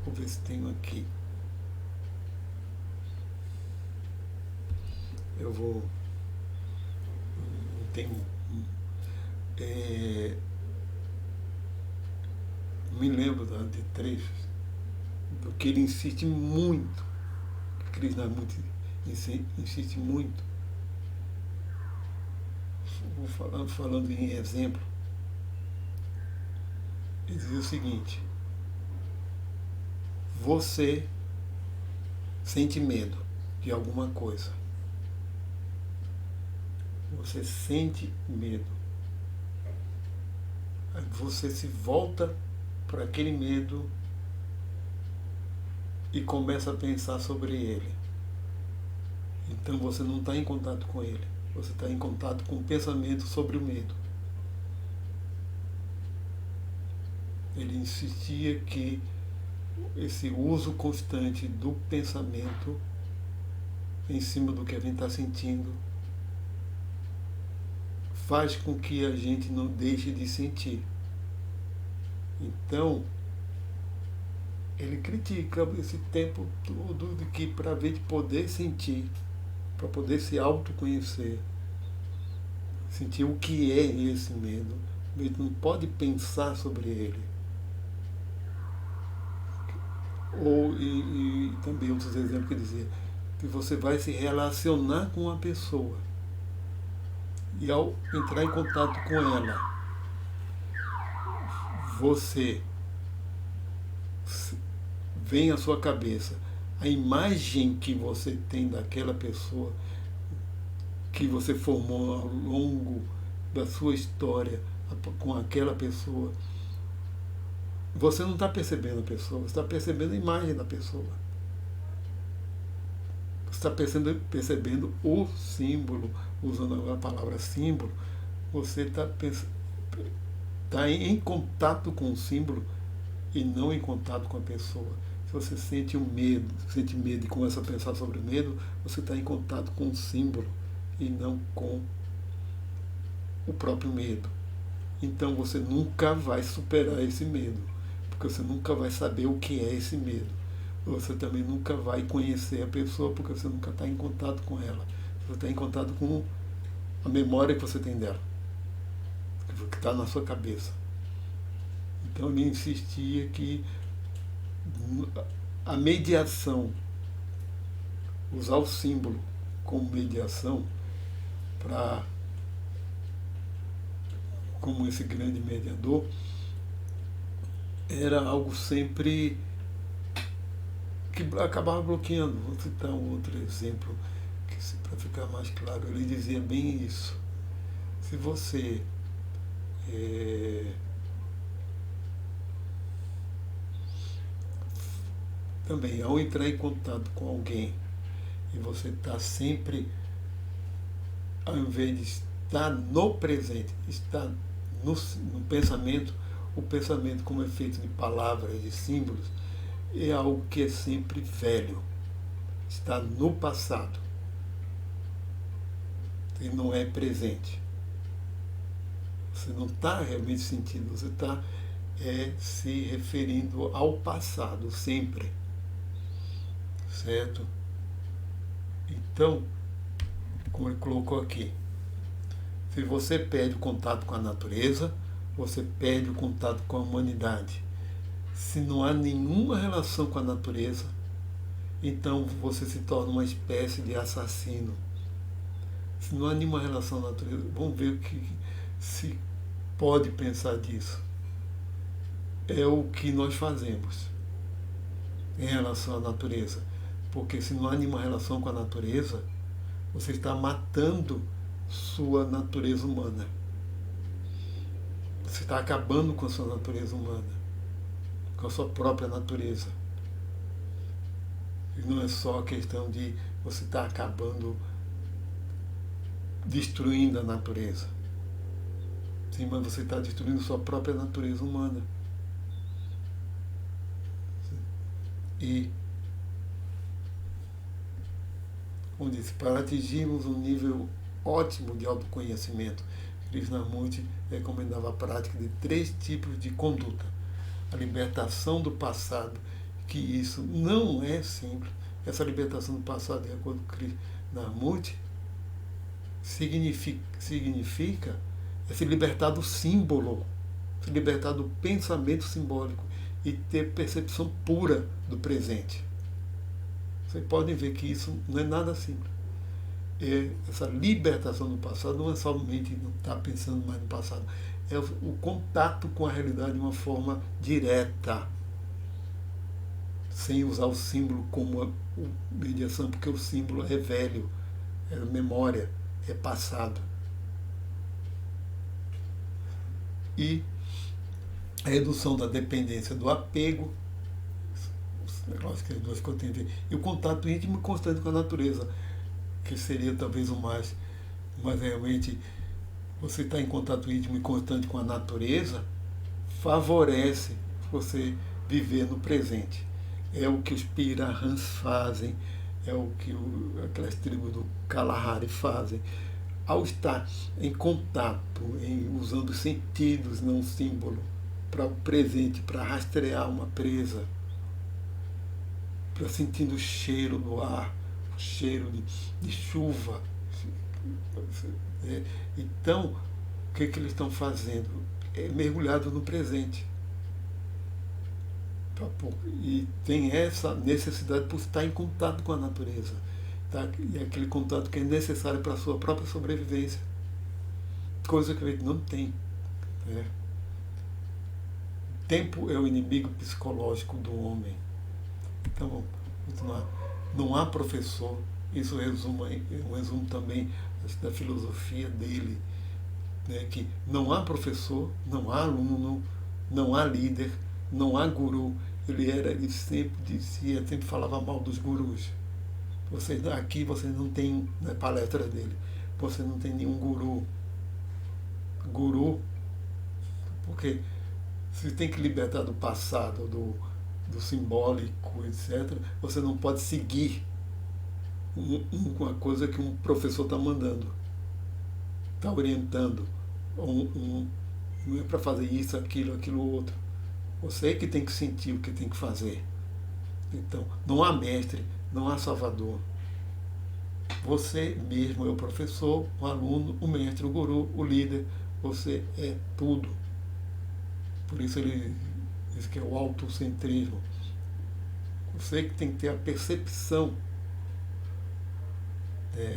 vou ver se tenho aqui. Eu vou. Tenho. Me lembro de trechos do que ele insiste muito, que Krishnamurti insiste muito. Vou falando em exemplo. Ele diz o seguinte: você sente medo de alguma coisa. Você sente medo. Aí você se volta para aquele medo e começa a pensar sobre ele. Então você não está em contato com ele. Você está em contato com o pensamento sobre o medo. Ele insistia que esse uso constante do pensamento em cima do que a gente está sentindo faz com que a gente não deixe de sentir. Então, ele critica esse tempo todo de que para a gente poder sentir, para poder se autoconhecer, sentir o que é esse medo, a gente não pode pensar sobre ele. E também outros exemplos que dizia que você vai se relacionar com uma pessoa e ao entrar em contato com ela, você vem à sua cabeça a imagem que você tem daquela pessoa que você formou ao longo da sua história com aquela pessoa. Você não está percebendo a pessoa, você está percebendo a imagem da pessoa. Você está percebendo o símbolo, usando a palavra símbolo, você está em contato com o símbolo e não em contato com a pessoa. Se você sente medo e começa a pensar sobre o medo, você está em contato com o símbolo e não com o próprio medo. Então você nunca vai superar esse medo, porque você nunca vai saber o que é esse medo. Você também nunca vai conhecer a pessoa, porque você nunca está em contato com ela. Você está em contato com a memória que você tem dela, que está na sua cabeça. Então ele insistia que a mediação, usar o símbolo como mediação, como esse grande mediador, era algo sempre que acabava bloqueando. Vou citar um outro exemplo, para ficar mais claro. Ele dizia bem isso. Se você também, ao entrar em contato com alguém, e você está sempre, ao invés de estar no presente, estar no pensamento, o pensamento como é feito de palavras, de símbolos, é algo que é sempre velho, está no passado e não é presente. Você não está realmente sentindo, você está se referindo ao passado sempre, certo? Então, como ele colocou aqui, se você perde o contato com a natureza, você perde o contato com a humanidade. Se não há nenhuma relação com a natureza, então você se torna uma espécie de assassino. Se não há nenhuma relação com a natureza, vamos ver o que se pode pensar disso. é o que nós fazemos em relação à natureza. Porque se não há nenhuma relação com a natureza, você está matando sua natureza humana. Você está acabando com a sua natureza humana, com a sua própria natureza. E não é só a questão de você estar acabando, destruindo a natureza. Sim, mas você está destruindo sua própria natureza humana. E, como disse, para atingirmos um nível ótimo de autoconhecimento, Krishnamurti recomendava a prática de 3 tipos de conduta. A libertação do passado, que isso não é simples. Essa libertação do passado, de acordo com Krishnamurti, significa se libertar do símbolo, se libertar do pensamento simbólico e ter percepção pura do presente. Vocês podem ver que isso não é nada simples. Essa libertação do passado não é somente não estar pensando mais no passado, é o contato com a realidade de uma forma direta, sem usar o símbolo como mediação, porque o símbolo é velho, é memória, é passado. E a redução da dependência do apego, negócio que as duas coisas têm a ver, e o contato íntimo e constante com a natureza, que seria talvez o mais, mas realmente você estar em contato íntimo e constante com a natureza favorece você viver no presente. É o que os Pirahãs fazem, é o que aquelas tribos do Kalahari fazem. Ao estar em contato, usando os sentidos, não o símbolo, para o presente, para rastrear uma presa, para sentindo o cheiro do ar, o cheiro de chuva. Então, o que eles estão fazendo? É mergulhado no presente. E tem essa necessidade por estar em contato com a natureza. Tá? E é aquele contato que é necessário para a sua própria sobrevivência. Coisa que a gente não tem. Né? Tempo é o inimigo psicológico do homem. Então, vamos continuar. Não há professor, isso um resumo também da filosofia dele, né, que não há professor, não há aluno, não há líder, não há guru. Ele sempre dizia, sempre falava mal dos gurus. Aqui você não tem, na palestra dele, você não tem nenhum guru. Guru, porque você tem que libertar do passado, do simbólico, etc. Você não pode seguir uma coisa que um professor está mandando, está orientando. Não é para fazer isso, aquilo, outro. Você que tem que sentir o que tem que fazer. Então, não há mestre, não há salvador. Você mesmo é o professor, o aluno, o mestre, o guru, o líder. Você é tudo. Por isso ele diz que é o autocentrismo. Você que tem que ter a percepção,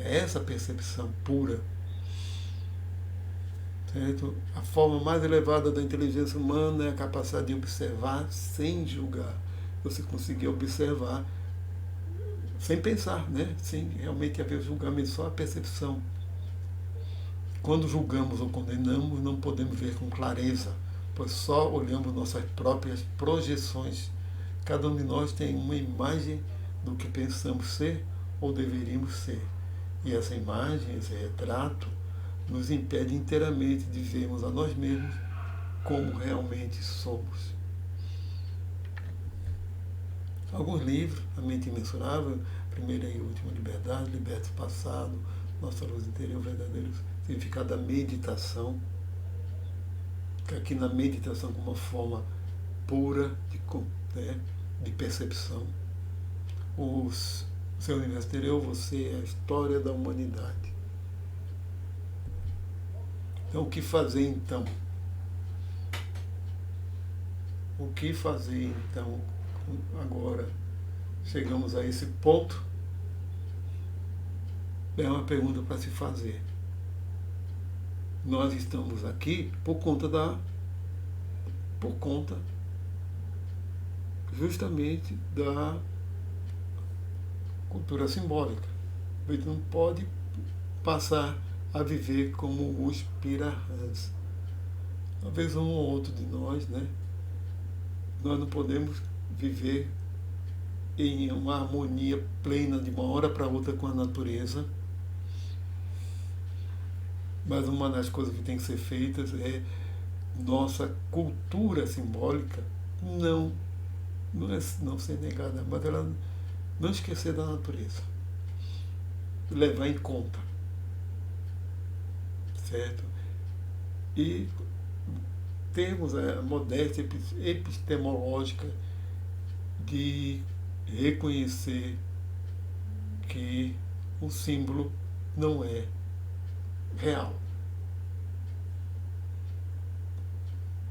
essa percepção pura. Certo? A forma mais elevada da inteligência humana é a capacidade de observar sem julgar. Você conseguir observar sem pensar, né? Sem realmente haver julgamento, só a percepção. Quando julgamos ou condenamos, não podemos ver com clareza, pois só olhamos nossas próprias projeções. Cada um de nós tem uma imagem do que pensamos ser ou deveríamos ser. E essa imagem, esse retrato, nos impede inteiramente de vermos a nós mesmos como realmente somos. Alguns livros, A Mente Imensurável, Primeira e Última Liberdade, Liberte o Passado, Nossa Luz Interior, Verdadeiro Significado da Meditação, que aqui na meditação como uma forma pura de percepção. O Seu Universo Interior, Você é a História da Humanidade. Então, o que fazer então? O que fazer então? Agora chegamos a esse ponto. É uma pergunta para se fazer. Nós estamos aqui por conta justamente da cultura simbólica. A gente não pode passar a viver como os pirahãs. Talvez um ou outro de nós, né? Nós não podemos viver em uma harmonia plena de uma hora para outra com a natureza. Mas uma das coisas que tem que ser feitas é nossa cultura simbólica não ser negada, mas ela não esquecer da natureza. Levar em conta. Certo? E termos a modéstia epistemológica de reconhecer que o símbolo não é real.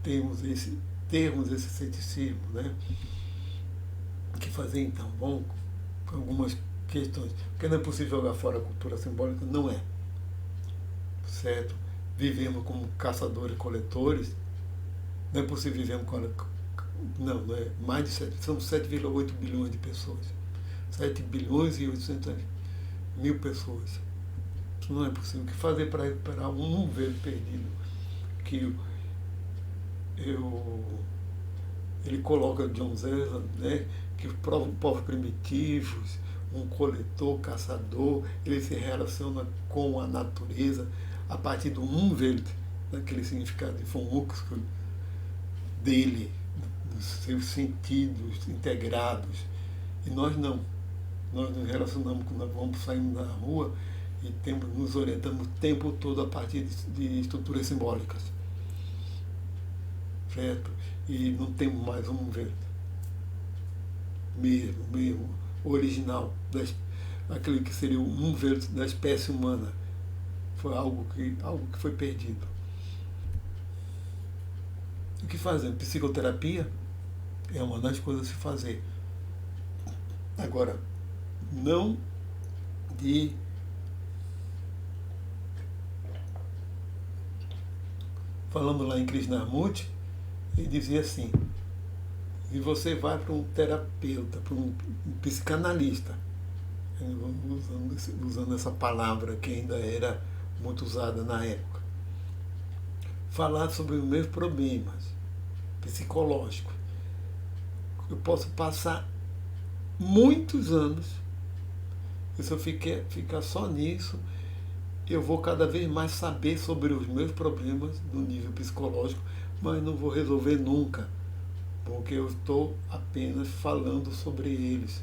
Termos esse ceticismo, né? Que fazer então, bom, com algumas questões. Porque não é possível jogar fora a cultura simbólica, não é. Certo? Vivemos como caçadores-coletores, não é possível vivermos com não é mais de 7, são 7,8 bilhões de pessoas. 7 bilhões e 800 mil pessoas. Isso não é possível. O que fazer para recuperar um velho perdido? Que ele coloca John Zezan, né, que os povos primitivos, um coletor, caçador, ele se relaciona com a natureza a partir do Umwelt, naquele significado de von Uxküll, dele, dos seus sentidos integrados. E nós não. Nós nos relacionamos quando nós vamos saindo na rua e nos orientamos o tempo todo a partir de estruturas simbólicas. Certo? E não temos mais um Umwelt. Mesmo, original, aquele que seria o Umwelt da espécie humana. Foi algo que foi perdido. O que fazer? Psicoterapia é uma das coisas a se fazer. Agora, não de falando lá em Krishnamurti, ele dizia assim, e você vai para um terapeuta, para um psicanalista, usando essa palavra que ainda era muito usada na época, falar sobre os meus problemas psicológicos. Eu posso passar muitos anos, e se eu ficar só nisso, eu vou cada vez mais saber sobre os meus problemas no nível psicológico, mas não vou resolver nunca, porque eu estou apenas falando sobre eles,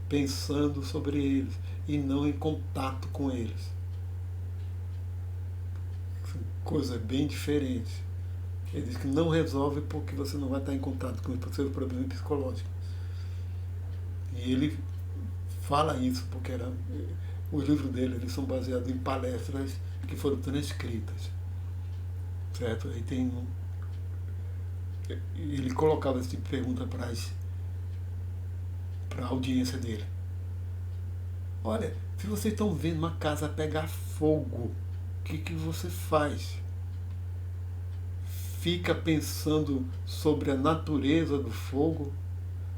pensando sobre eles, e não em contato com eles. Coisa bem diferente. Ele diz que não resolve porque você não vai estar em contato com os seus problemas psicológicos. E ele fala isso porque os livros dele eles são baseados em palestras que foram transcritas. Certo? Aí ele colocava esse tipo de pergunta para a audiência dele. Olha, se vocês estão vendo uma casa pegar fogo, o que você faz? Fica pensando sobre a natureza do fogo,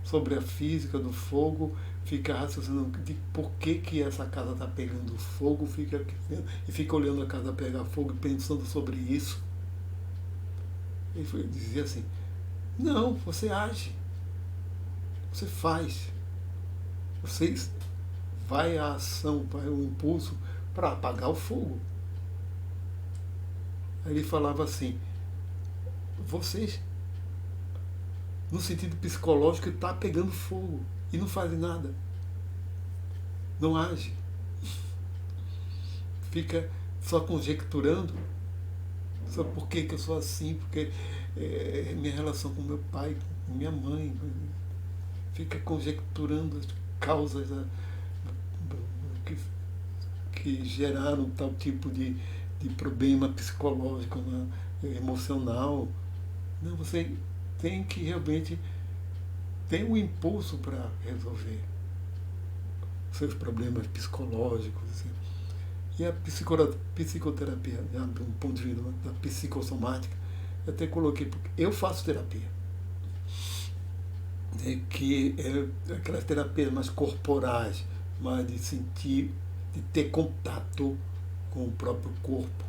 sobre a física do fogo, fica raciocinando de por que essa casa está pegando fogo, e fica olhando a casa pegar fogo e pensando sobre isso. Ele dizia assim, não, você age, você faz, você vai à ação, vai ao impulso para apagar o fogo. Aí ele falava assim, vocês, no sentido psicológico, está pegando fogo e não fazem nada. Não age. Fica só conjecturando. Só por que eu sou assim, porque minha relação com meu pai, com minha mãe. Fica conjecturando as causas que geraram tal tipo de problema psicológico, né, emocional. Não, você tem que realmente ter um impulso para resolver seus problemas psicológicos. Assim. E a psicoterapia, do ponto de vista da psicossomática, eu até coloquei, porque eu faço terapia. né, que é aquelas terapias mais corporais, mais de sentir, de ter contato com o próprio corpo,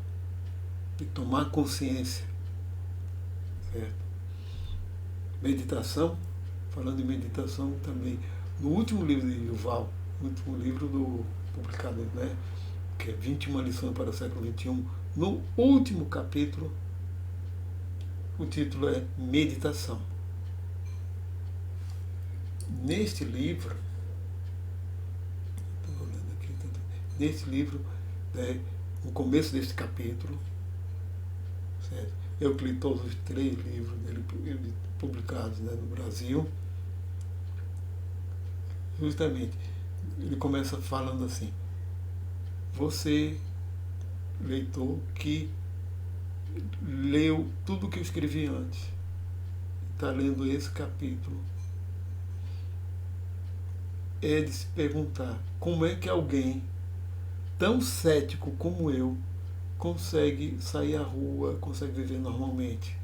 de tomar consciência, certo? Meditação, falando em meditação também, no último livro de Yuval, no último livro publicado, né, que é 21 lições para o século XXI, no último capítulo, o título é Meditação. Neste livro, nesse livro, né, no começo deste capítulo, certo? Eu li todos os 3 livros dele publicados, né, no Brasil. Justamente, ele começa falando assim: você, leitor, que leu tudo que eu escrevi antes, está lendo esse capítulo, é de se perguntar como é que alguém tão cético como eu consegue sair à rua, consegue viver normalmente.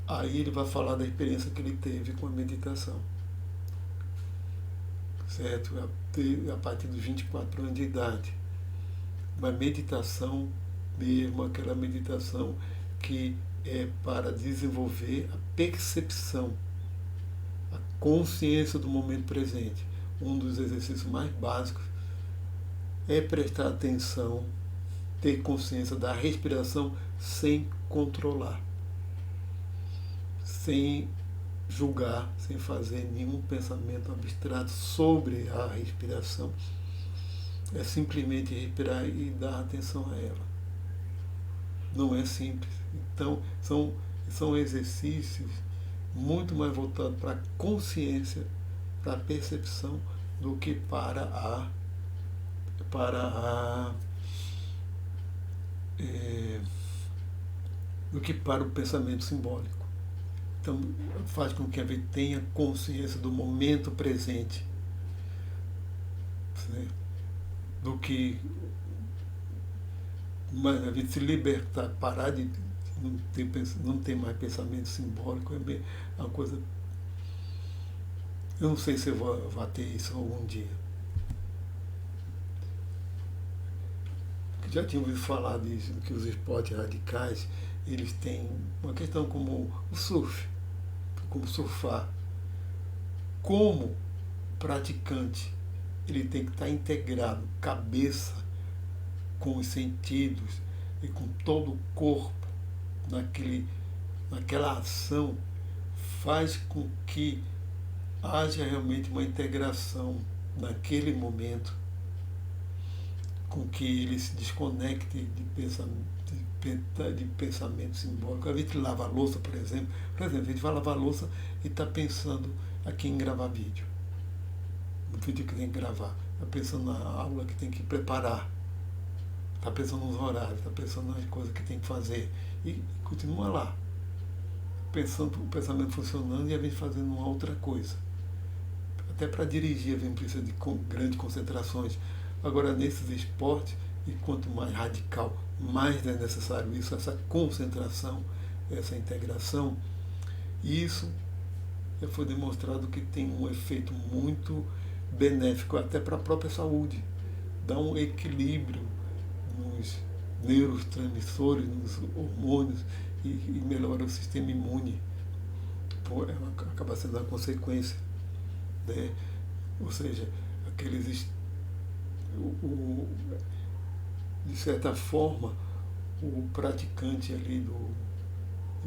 Aí ele vai falar da experiência que ele teve com a meditação, certo? A partir dos 24 anos de idade. Uma meditação mesmo, aquela meditação que é para desenvolver a percepção, a consciência do momento presente. Um dos exercícios mais básicos é prestar atenção, ter consciência da respiração sem controlar, sem julgar, sem fazer nenhum pensamento abstrato sobre a respiração. É simplesmente respirar e dar atenção a ela. Não é simples. Então, são exercícios muito mais voltados para a consciência, para a percepção, do que do que para o pensamento simbólico. Então, faz com que a gente tenha consciência do momento presente, né? Do que a gente se libertar, parar de não ter mais pensamento simbólico, é uma coisa. Eu não sei se eu vou ter isso algum dia. Já tinha ouvido falar disso, que os esportes radicais, eles têm uma questão como o surf, como surfar. Como praticante, ele tem que estar integrado, cabeça com os sentidos e com todo o corpo naquela ação, faz com que haja realmente uma integração naquele momento, com que ele se desconecte de pensamento simbólico. A gente lava a louça, por exemplo, a gente vai lavar a louça e está pensando aqui em gravar vídeo, no vídeo que tem que gravar, está pensando na aula que tem que preparar, está pensando nos horários, está pensando nas coisas que tem que fazer, e continua lá, pensando, o pensamento funcionando e a gente fazendo uma outra coisa. Até para dirigir a gente precisa de grandes concentrações. Agora, nesses esportes, e quanto mais radical, mais é necessário isso, essa concentração, essa integração. E isso já foi demonstrado que tem um efeito muito benéfico até para a própria saúde. Dá um equilíbrio nos neurotransmissores, nos hormônios, e melhora o sistema imune. Acaba sendo a consequência, né? Ou seja, de certa forma, o praticante ali do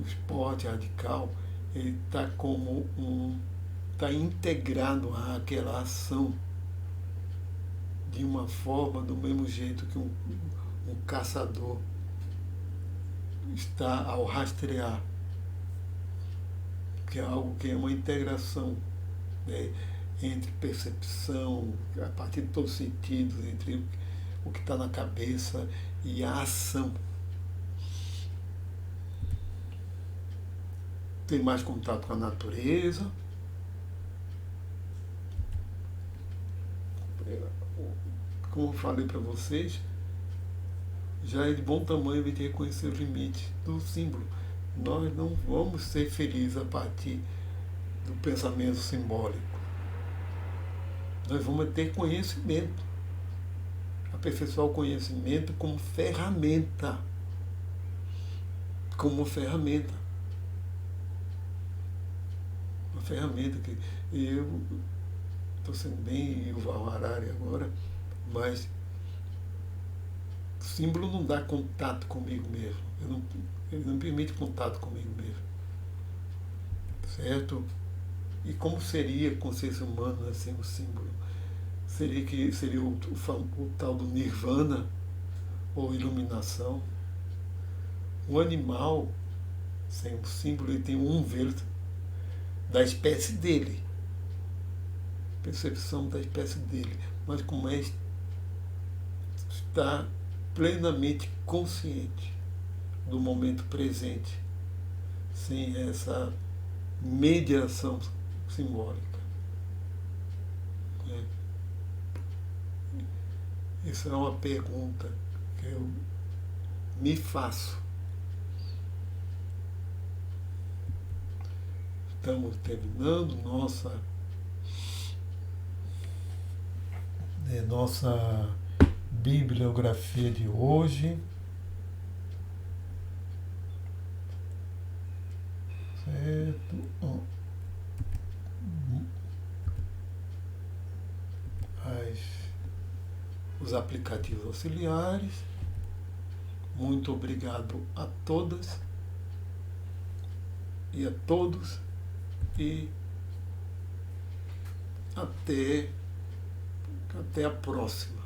esporte radical, ele está integrado àquela ação de uma forma, do mesmo jeito que um caçador está ao rastrear, que é algo que é uma integração, né, entre percepção, a partir de todos os sentidos, entre o que está na cabeça e a ação. Tem mais contato com a natureza. Como eu falei para vocês, já é de bom tamanho a gente reconhecer os limites do símbolo. Nós não vamos ser felizes a partir do pensamento simbólico. Nós vamos ter conhecimento. Aperfeiçoar o conhecimento como ferramenta. Como ferramenta. Uma ferramenta que eu estou sendo bem Yuval Harari agora, mas o símbolo não dá contato comigo mesmo. Ele não permite contato comigo mesmo. Certo? E como seria a consciência humana sem o símbolo? Seria o tal do nirvana, ou iluminação. O animal, sem o símbolo, ele tem um verde da espécie dele. Percepção da espécie dele. Mas como é estar plenamente consciente do momento presente, sem essa mediação simbólica. Isso é uma pergunta que eu me faço. Estamos terminando nossa bibliografia de hoje. Certo? Os aplicativos auxiliares. Muito obrigado a todas e a todos e até a próxima.